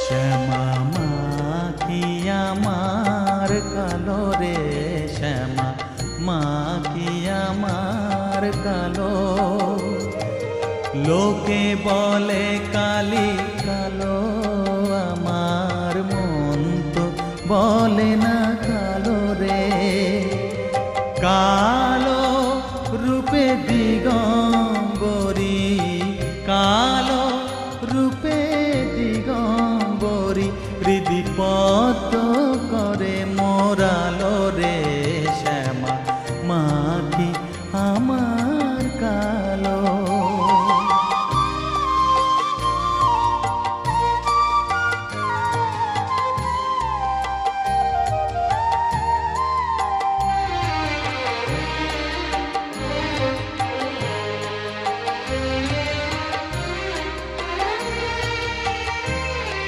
শ্যামা মা কি আমার কালো রে, শ্যামা মা কি আমার কালো। লোকে বলে কালি কালো, আমার মন তো বলে না কালো রে। কালো রূপে দিগম্বরী, কালো রূপে দিগম্বরী, হৃদি পদ্ম